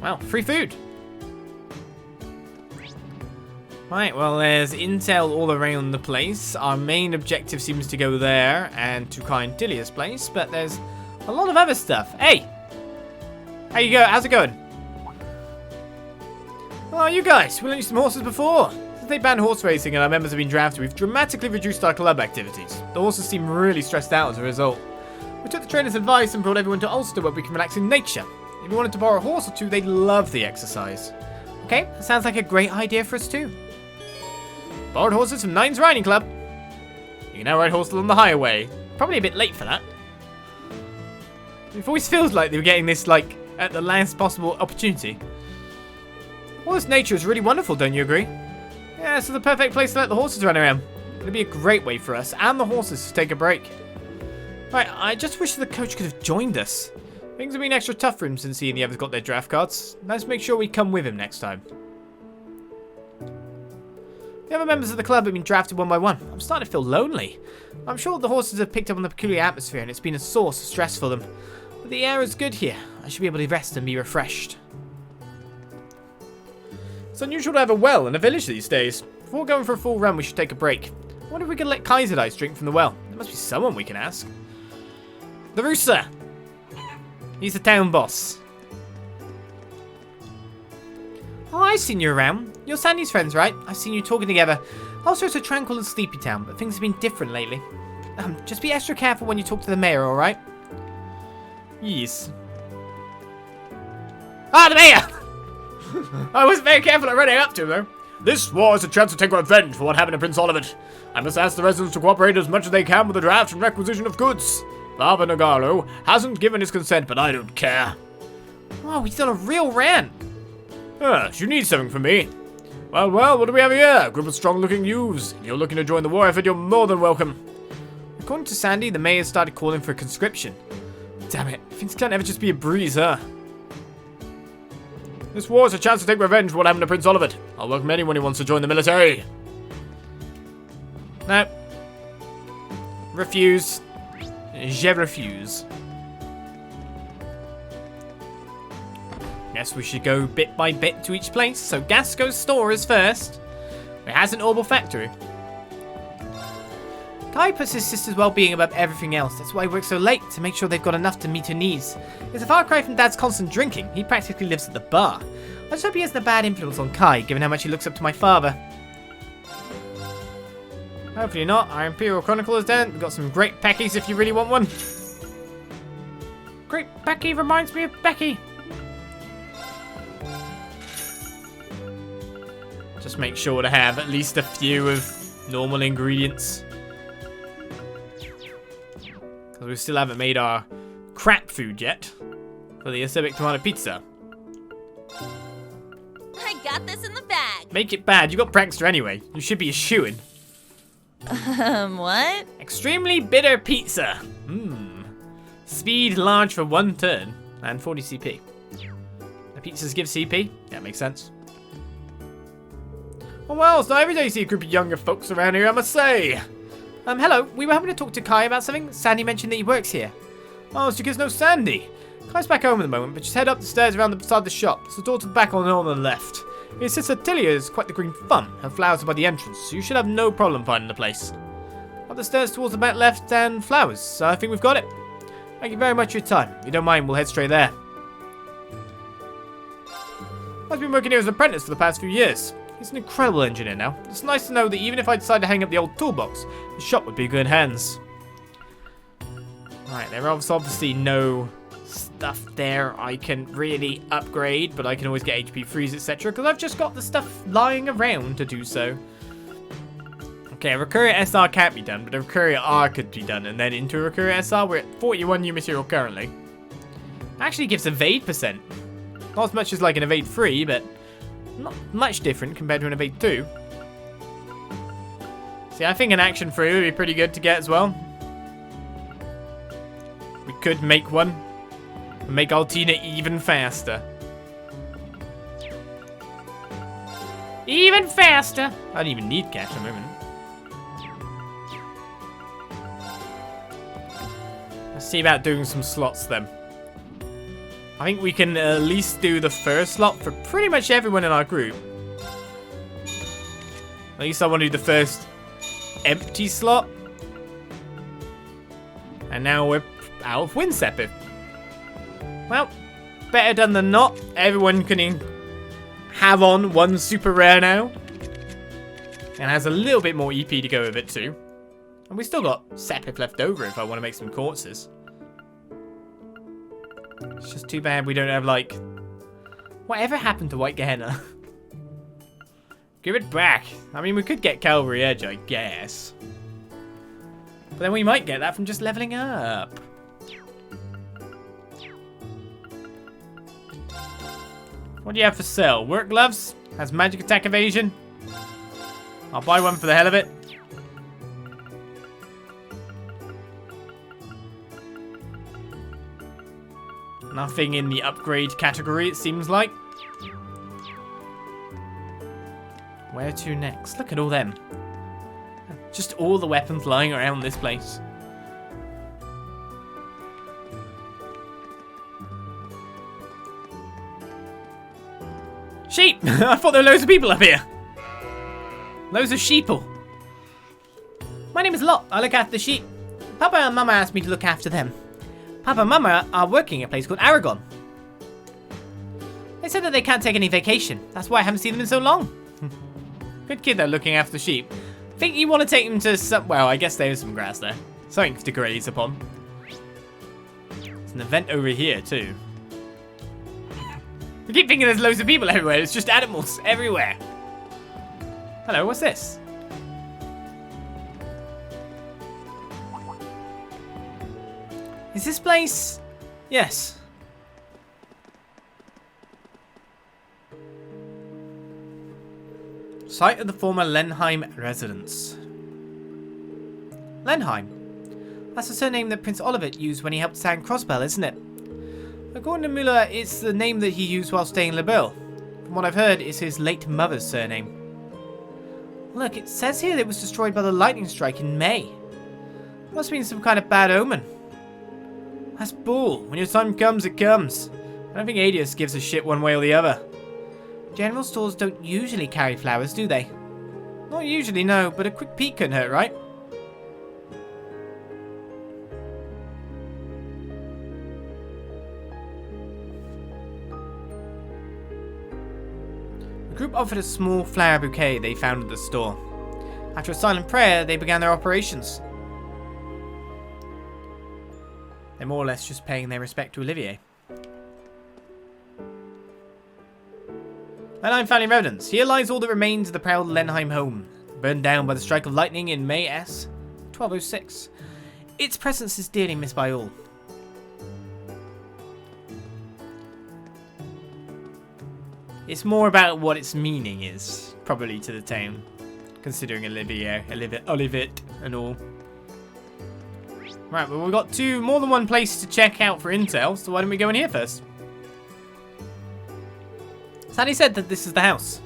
Wow, free food. Right, well, there's intel all around the place. Our main objective seems to go there and to Kai and Tilia's place, but there's a lot of other stuff. Hey! How you go? How's it going? Oh, you guys, we lent you some horses before. Since they banned horse racing and our members have been drafted, we've dramatically reduced our club activities. The horses seem really stressed out as a result. We took the trainer's advice and brought everyone to Ulster where we can relax in nature. If you wanted to borrow a horse or two, they'd love the exercise. Okay, that sounds like a great idea for us too. Borrowed horses from Nine's Riding Club. You can now ride horses on the highway. Probably a bit late for that. It always feels like they were getting this, like, at the last possible opportunity. All this nature is really wonderful, don't you agree? Yeah, it's the perfect place to let the horses run around. It'll be a great way for us and the horses to take a break. Right, I just wish the coach could have joined us. Things have been extra tough for him since he and the others got their draft cards. Let's make sure we come with him next time. The other members of the club have been drafted one by one. I'm starting to feel lonely. I'm sure the horses have picked up on the peculiar atmosphere and it's been a source of stress for them. But the air is good here. I should be able to rest and be refreshed. It's unusual to have a well in a village these days. Before going for a full run, we should take a break. I wonder if we can let Kaiser Dice drink from the well. There must be someone we can ask. The Rooster! He's the town boss. Oh, I've seen you around. You're Sandy's friends, right? I've seen you talking together. Ulster is a tranquil and sleepy town, but things have been different lately. Just be extra careful when you talk to the mayor, alright? Yes. Ah, the mayor! I wasn't very careful at running up to him, though. This war is a chance to take revenge for what happened to Prince Olivert. I must ask the residents to cooperate as much as they can with the draft and requisition of goods. Father Nagalo hasn't given his consent, but I don't care. Wow, he's on a real rant. You need something from me. Well, what do we have here? A group of strong-looking youths. If you're looking to join the war effort, you're more than welcome. According to Sandy, the mayor started calling for a conscription. Damn it, things can't ever just be a breeze, huh? This war is a chance to take revenge for what happened to Prince Olivert. I'll welcome anyone who wants to join the military. No. Refuse. Je refuse. Guess we should go bit by bit to each place. So Gasco's store is first. It has an orbital factory. Kai puts his sister's well-being above everything else. That's why he works so late, to make sure they've got enough to meet her needs. It's a far cry from Dad's constant drinking. He practically lives at the bar. I just hope he has a bad influence on Kai, given how much he looks up to my father. Hopefully not. Our Imperial Chronicle is done. We've got some great peckies if you really want one. Great Becky reminds me of Becky. Just make sure to have at least a few of normal ingredients. Because we still haven't made our crap food yet for the acidic tomato pizza.
I got this in the bag.
Make it bad. You got prankster anyway. You should be a shoo-in.
What?
Extremely bitter pizza. Speed large for 1 turn and 40 CP. The pizzas give CP. Yeah, makes sense. Well, it's not every day you see a group of younger folks around here, I must say. Hello. We were hoping to talk to Kai about something. Sandy mentioned that he works here. Oh, so you guys know Sandy. Kai's back home at the moment, but just head up the stairs around the side of the shop. It's the door to the back on the left. His sister Tilia is quite the green thumb. Her flowers are by the entrance, so you should have no problem finding the place. Up the stairs towards the back left and flowers, so I think we've got it. Thank you very much for your time. If you don't mind, we'll head straight there. I've been working here as an apprentice for the past few years. He's an incredible engineer now. It's nice to know that even if I decide to hang up the old toolbox, the shop would be in good hands. Right, there are obviously no stuff there I can really upgrade, but I can always get HP freeze, etc. because I've just got the stuff lying around to do so. Okay, a Recurrent SR can't be done, but a Recurrent R could be done, and then into a Recurrent SR, we're at 41 new material currently. Actually gives evade percent. Not as much as like an evade 3, but not much different compared to an evade 2. See, I think an action 3 would be pretty good to get as well. We could make one. And make Altina even faster. Even faster! I don't even need cash at the moment. Let's see about doing some slots then. I think we can at least do the first slot for pretty much everyone in our group. At least I want to do the first empty slot. And now we're out of Winsep. Well, better done than not. Everyone can have on one super rare now. And has a little bit more EP to go with it too. And we still got Sepith left over if I want to make some quartzes. It's just too bad we don't have, like... Whatever happened to White Gehenna? Give it back. I mean, we could get Calvary Edge, I guess. But then we might get that from just leveling up. What do you have for sale? Work gloves? Has magic attack evasion? I'll buy one for the hell of it. Nothing in the upgrade category, it seems like. Where to next? Look at all them. Just all the weapons lying around this place. Sheep! I thought there were loads of people up here. Loads of sheeple. My name is Lot. I look after the sheep. Papa and Mama asked me to look after them. Papa and Mama are working at a place called Aragon. They said that they can't take any vacation. That's why I haven't seen them in so long. Good kid though, looking after the sheep. I think you want to take them to some... Well, I guess there is some grass there. Something to graze upon. There's an event over here, too. I keep thinking there's loads of people everywhere. It's just animals everywhere. Hello, what's this? Is this place... Yes. Site of the former Lenheim residence. Lenheim? That's the surname that Prince Olivert used when he helped San Crossbell, isn't it? According to Muller, it's the name that he used while staying in Lebel. From what I've heard, it's his late mother's surname. Look, it says here that it was destroyed by the lightning strike in May. Must have been some kind of bad omen. That's bull. When your time comes, it comes. I don't think Adius gives a shit one way or the other. General stores don't usually carry flowers, do they? Not usually, no, but a quick peek couldn't hurt, right? The group offered a small flower bouquet they found at the store. After a silent prayer, they began their operations. They're more or less just paying their respect to Olivier. Lenheim family residence. Here lies all that remains of the proud Lenheim home, burned down by the strike of lightning in May S. 1206. Its presence is dearly missed by all. It's more about what its meaning is, probably to the town, considering Olivert and all. Right, well, we've got more than one place to check out for intel, so why don't we go in here first? Sally said that this is the house.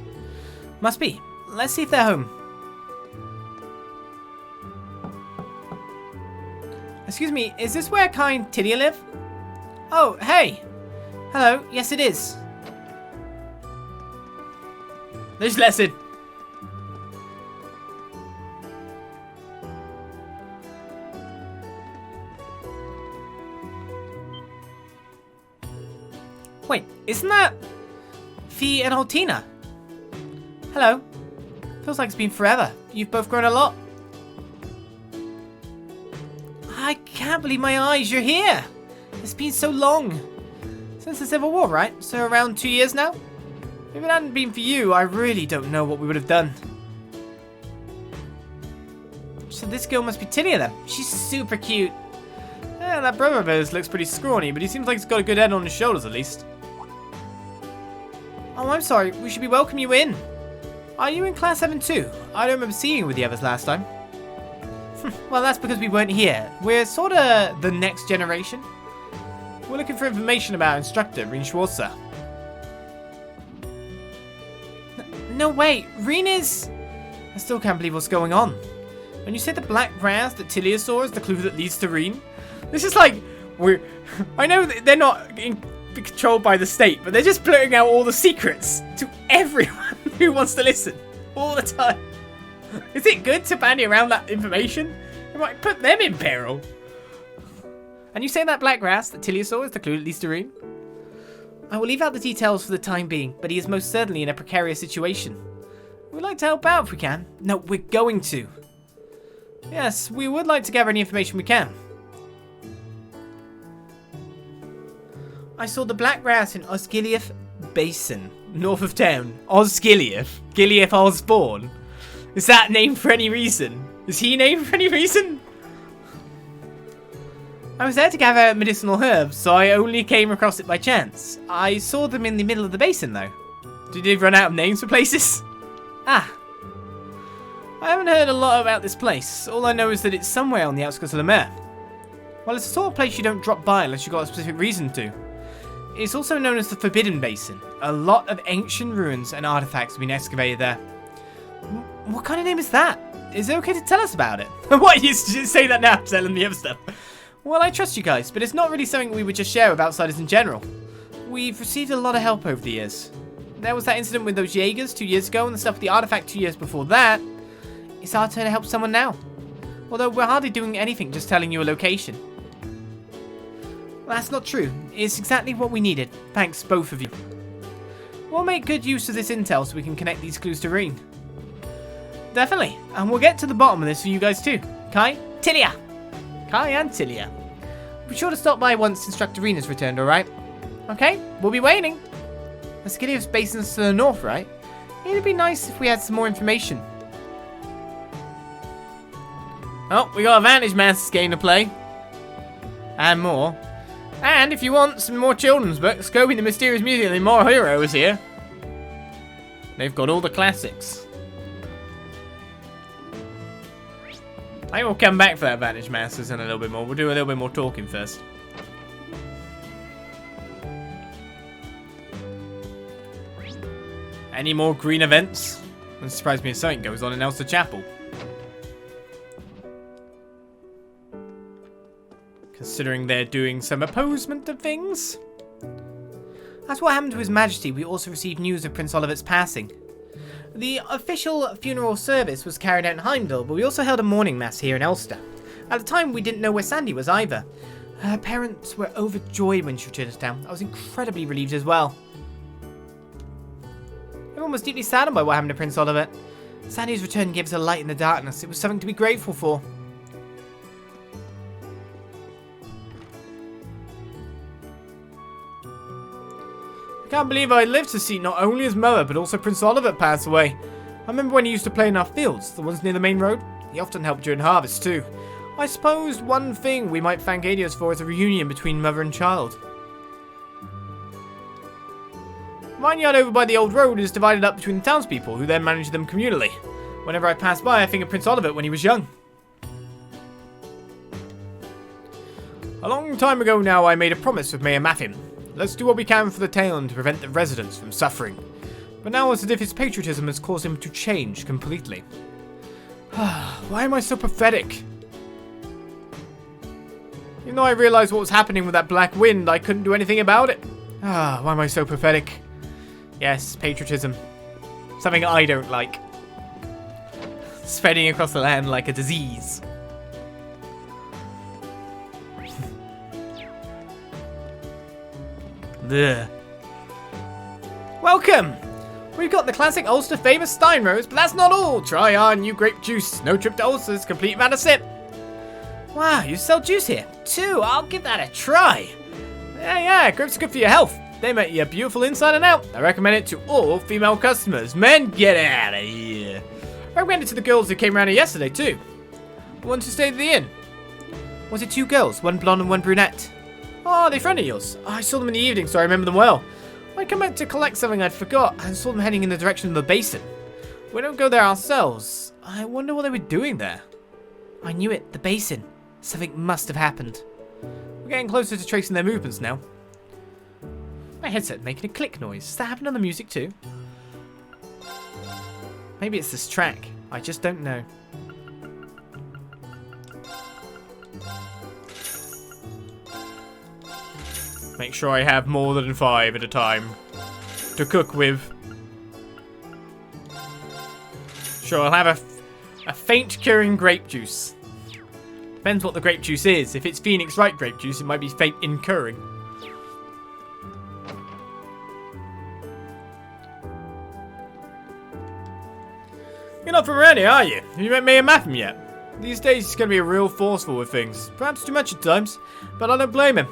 Must be. Let's see if they're home. Excuse me, is this where Kai and Tilia live? Oh, hey. Hello, yes it is. This lesson. Wait, isn't that Fee and Altina? Hello. Feels like it's been forever. You've both grown a lot. I can't believe my eyes. You're here. It's been so long. Since the Civil War, right? So around 2 years now? If it hadn't been for you, I really don't know what we would have done. So this girl must be Tilia then. She's super cute. Yeah, that brother of hers looks pretty scrawny, but he seems like he's got a good head on his shoulders at least. Oh, I'm sorry. We should be welcoming you in. Are you in Class 7 too? I don't remember seeing you with the others last time. Well, that's because we weren't here. We're sort of the next generation. We're looking for information about our instructor, Reen Schwarzer. No, wait. Reen is... I still can't believe what's going on. When you say the black grass that Tilia saw is the clue that leads to Reen, this is like... I know that they're not controlled by the state, but they're just blurting out all the secrets to everyone who wants to listen. All the time. Is it good to bandy around that information? It might put them in peril. And you say that black grass that Tilia saw is the clue that leads to Reen? I will leave out the details for the time being, but he is most certainly in a precarious situation. We'd like to help out if we can. No, we're going to. Yes, we would like to gather any information we can. I saw the black grass in Osgiliath Basin, north of town. Osgiliath? Giliath Osborne? Is that named for any reason? Is he named for any reason? I was there to gather medicinal herbs, so I only came across it by chance. I saw them in the middle of the basin, though. Did you run out of names for places? Ah. I haven't heard a lot about this place. All I know is that it's somewhere on the outskirts of Lamare. Well, it's the sort of place you don't drop by unless you've got a specific reason to. It's also known as the Forbidden Basin. A lot of ancient ruins and artifacts have been excavated there. What kind of name is that? Is it okay to tell us about it? What, you just say that now, telling the other stuff? Well, I trust you guys, but it's not really something we would just share with outsiders in general. We've received a lot of help over the years. There was that incident with those Jaegers 2 years ago and the stuff with the artifact 2 years before that. It's our turn to help someone now. Although we're hardly doing anything, just telling you a location. Well, that's not true. It's exactly what we needed. Thanks, both of you. We'll make good use of this intel so we can connect these clues to Reen. definitely. And we'll get to the bottom of this for you guys too. Kai, Tilia. Kai and Tilia. Be sure to stop by once Instructor Rena's returned, alright? Okay, we'll be waiting. The Skiddius Basin's to the north, right? It'd be nice if we had some more information. Oh, we got a Vantage Masters game to play. And more. And if you want some more children's books, go in the Mysterious Museum and More Heroes here. They've got all the classics. I will come back for that Vantage Masters in a little bit more. We'll do a little bit more talking first. Any more green events? Wouldn't surprise me if something goes on in Ulster Chapel. Considering they're doing some opposement of things. As what happened to His Majesty, we also received news of Prince Olivert's passing. The official funeral service was carried out in Heimdall, but we also held a mourning mass here in Ulster. At the time, we didn't know where Sandy was either. Her parents were overjoyed when she returned to town. I was incredibly relieved as well. Everyone was deeply saddened by what happened to Prince Olivert. Sandy's return gave us a light in the darkness. It was something to be grateful for. I can't believe I lived to see not only his mother, but also Prince Olivert pass away. I remember when he used to play in our fields, the ones near the main road. He often helped during harvest too. I suppose one thing we might thank Adios for is a reunion between mother and child. The vineyard over by the old road is divided up between the townspeople, who then manage them communally. Whenever I pass by, I think of Prince Olivert when he was young. A long time ago now, I made a promise with Mayor Maffin. Let's do what we can for the town to prevent the residents from suffering. But now it's as if his patriotism has caused him to change completely. Why am I so pathetic? Even though I realized what was happening with that black wind, I couldn't do anything about it. Why am I so pathetic? Yes, patriotism. Something I don't like. Spreading across the land like a disease. Ugh. Welcome! We've got the classic Ulster famous Stein Rose, but that's not all! Try our new grape juice. No trip to Ulster's, complete amount of sip. Wow, you sell juice here? Too? I'll give that a try. Yeah, grapes are good for your health. They make you beautiful inside and out. I recommend it to all female customers. Men, get out of here. I recommend it to the girls who came around here yesterday too. The ones who stayed at the inn. Was it two girls? One blonde and one brunette? Oh, they're friends of yours. I saw them in the evening, so I remember them well. I come out to collect something I'd forgot and saw them heading in the direction of the basin. We don't go there ourselves. I wonder what they were doing there. I knew it, the basin. Something must have happened. We're getting closer to tracing their movements now. My headset making a click noise. Does that happen on the music too? Maybe it's this track. I just don't know. Make sure I have more than 5 at a time to cook with. Sure, I'll have a faint curing grape juice. Depends what the grape juice is. If it's Phoenix Wright grape juice, it might be faint in curing. You're not from around here, are you? Have you met Mayor Maffin yet? These days he's going to be real forceful with things. Perhaps too much at times, but I don't blame him.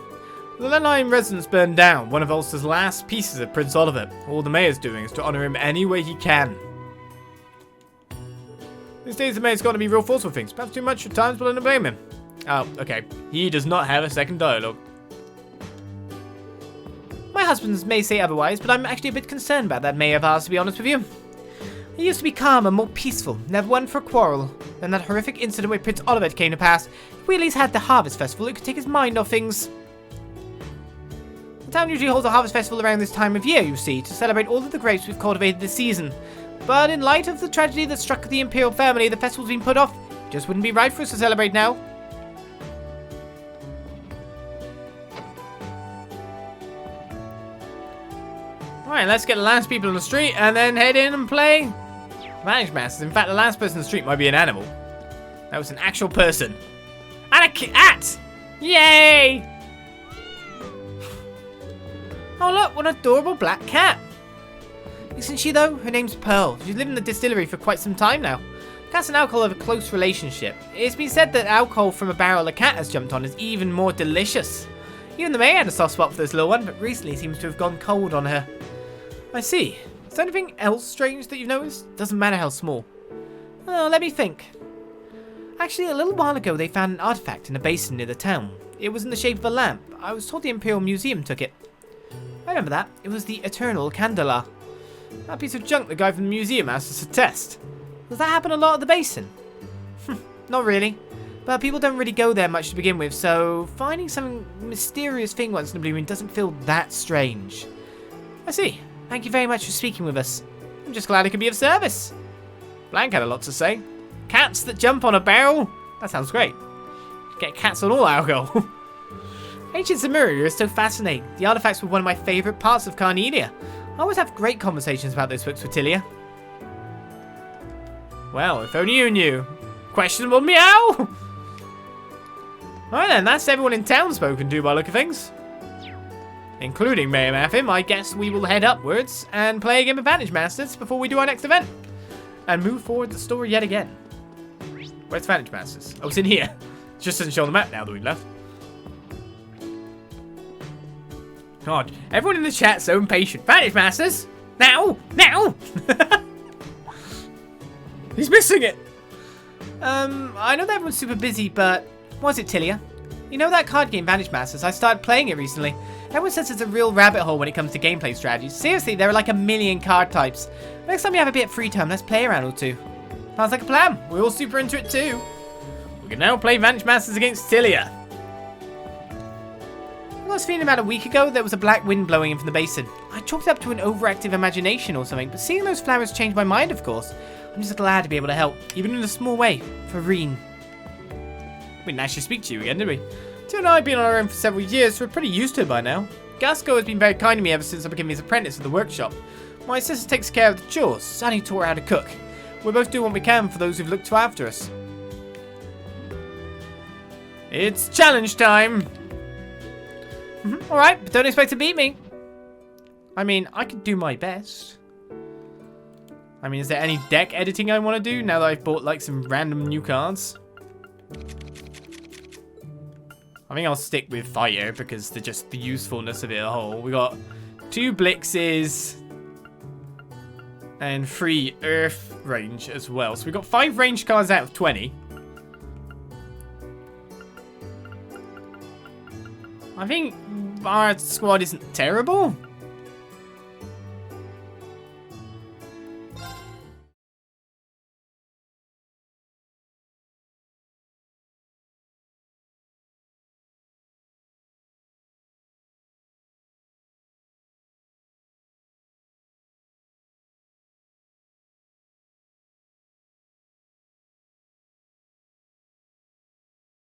The Lenheim residence burned down, one of Ulster's last pieces of Prince Olivert. All the mayor's doing is to honour him any way he can. These days the mayor's got to be real forceful with things. Perhaps too much at times, but I don't blame him. Oh, okay. He does not have a second dialogue. My husband may say otherwise, but I'm actually a bit concerned about that mayor of ours, to be honest with you. He used to be calm and more peaceful, never one for a quarrel. Then that horrific incident where Prince Olivert came to pass. If we at least had the Harvest Festival, it could take his mind off things. The town usually holds a Harvest Festival around this time of year, you see, to celebrate all of the grapes we've cultivated this season. But in light of the tragedy that struck the Imperial family, the festival's been put off. It just wouldn't be right for us to celebrate now. Alright, let's get the last people on the street and then head in and play Vantage Masters. In fact, the last person on the street might be an animal. That was an actual person. And a cat! Yay! Oh look, what an adorable black cat. Isn't she though? Her name's Pearl. She's lived in the distillery for quite some time now. Cats and alcohol have a close relationship. It's been said that alcohol from a barrel a cat has jumped on is even more delicious. Even the mayor had a soft spot for this little one, but recently seems to have gone cold on her. I see. Is there anything else strange that you've noticed? Doesn't matter how small. Oh, let me think. Actually, a little while ago they found an artifact in a basin near the town. It was in the shape of a lamp. I was told the Imperial Museum took it. I remember that. It was the Eternal Candela. That piece of junk the guy from the museum asked us to test. Does that happen a lot at the basin? Not really. But people don't really go there much to begin with, so finding some mysterious thing once in a blue moon doesn't feel that strange. I see. Thank you very much for speaking with us. I'm just glad I could be of service. Blank had a lot to say. Cats that jump on a barrel? That sounds great. Get cats on all alcohol. Ancient Samaria is so fascinating. The artifacts were one of my favourite parts of Carnelia. I always have great conversations about those books with Tilia. Well, if only you knew. Questionable meow! Alright then, that's everyone in town spoken to by the look of things. Including Mayor Maffin. I guess we will head upwards and play a game of Vantage Masters before we do our next event. And move forward the story yet again. Where's Vantage Masters? Oh, it's in here. It just doesn't show on the map now that we've left. God, everyone in the chat's so impatient. Vantage Masters! Now! Now! He's missing it! I know that everyone's super busy, but... Was it, Tilia? You know that card game, Vantage Masters? I started playing it recently. Everyone says it's a real rabbit hole when it comes to gameplay strategies. Seriously, there are like a million card types. Next time you have a bit of free time, let's play a round or two. Sounds like a plan. We're all super into it too. We can now play Vantage Masters against Tilia. I was feeling about a week ago there was a black wind blowing in from the basin. I chalked it up to an overactive imagination or something, but seeing those flowers changed my mind, of course. I'm just glad to be able to help, even in a small way, for Reen. We didn't actually speak to you again, did we? Tia and I have been on our own for several years, so we're pretty used to it by now. Gasco has been very kind to me ever since I became his apprentice at the workshop. My sister takes care of the chores. Sally taught her how to cook. We both do what we can for those who've looked after us. It's challenge time! Alright, but don't expect to beat me. I mean, I could do my best. I mean, is there any deck editing I want to do now that I've bought like some random new cards? I think I'll stick with fire because they're just the usefulness of it as a whole. We got 2 Blixes and 3 Earth range as well. So we got 5 range cards out of 20. I think our squad isn't terrible.